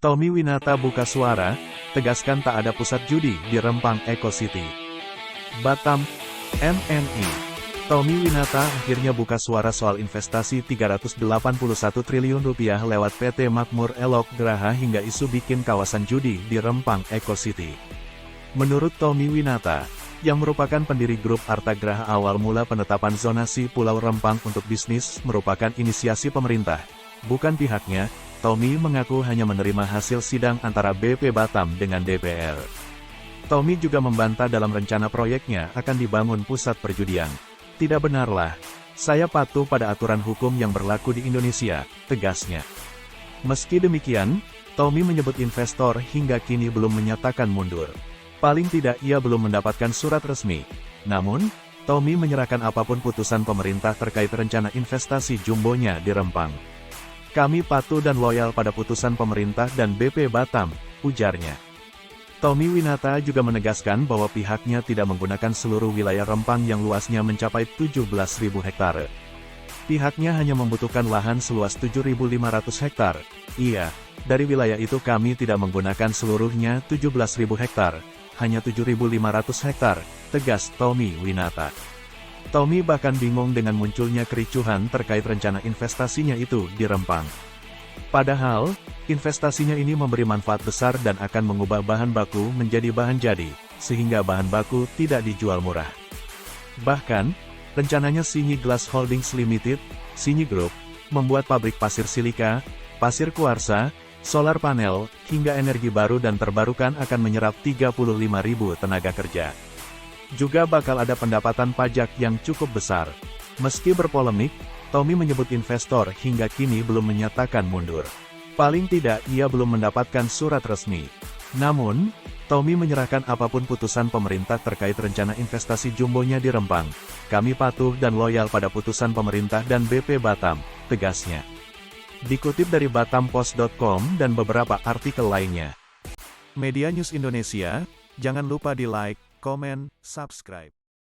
Tommy Winata buka suara, tegaskan tak ada pusat judi di Rempang Eco City. Batam, MNI. Tommy Winata akhirnya buka suara soal investasi 381 triliun rupiah lewat PT Makmur Elok Graha hingga isu bikin kawasan judi di Rempang Eco City. Menurut Tommy Winata, yang merupakan pendiri grup Arta Graha, awal mula penetapan zonasi Pulau Rempang untuk bisnis merupakan inisiasi pemerintah, bukan pihaknya. Tommy mengaku hanya menerima hasil sidang antara BP Batam dengan DPR. Tommy juga membantah dalam rencana proyeknya akan dibangun pusat perjudian. Tidak benarlah, saya patuh pada aturan hukum yang berlaku di Indonesia, tegasnya. Meski demikian, Tommy menyebut investor hingga kini belum menyatakan mundur. Paling tidak ia belum mendapatkan surat resmi. Namun, Tommy menyerahkan apapun putusan pemerintah terkait rencana investasi jumbonya di Rempang. Kami patuh dan loyal pada putusan pemerintah dan BP Batam, ujarnya. Tommy Winata juga menegaskan bahwa pihaknya tidak menggunakan seluruh wilayah Rempang yang luasnya mencapai 17.000 hektare. Pihaknya hanya membutuhkan lahan seluas 7.500 hektar. Iya, dari wilayah itu kami tidak menggunakan seluruhnya 17.000 hektar, hanya 7.500 hektar, tegas Tommy Winata. Tommy bahkan bingung dengan munculnya kericuhan terkait rencana investasinya itu di Rempang. Padahal, investasinya ini memberi manfaat besar dan akan mengubah bahan baku menjadi bahan jadi, sehingga bahan baku tidak dijual murah. Bahkan, rencananya Sinyi Glass Holdings Limited, Sinyi Group, membuat pabrik pasir silika, pasir kuarsa, solar panel, hingga energi baru dan terbarukan akan menyerap 35.000 tenaga kerja. Juga bakal ada pendapatan pajak yang cukup besar. Meski berpolemik, Tommy menyebut investor hingga kini belum menyatakan mundur. Paling tidak ia belum mendapatkan surat resmi. Namun, Tommy menyerahkan apapun putusan pemerintah terkait rencana investasi jumbonya di Rempang. Kami patuh dan loyal pada putusan pemerintah dan BP Batam, tegasnya. Dikutip dari batampost.com dan beberapa artikel lainnya. Media News Indonesia, jangan lupa di like, komen, subscribe.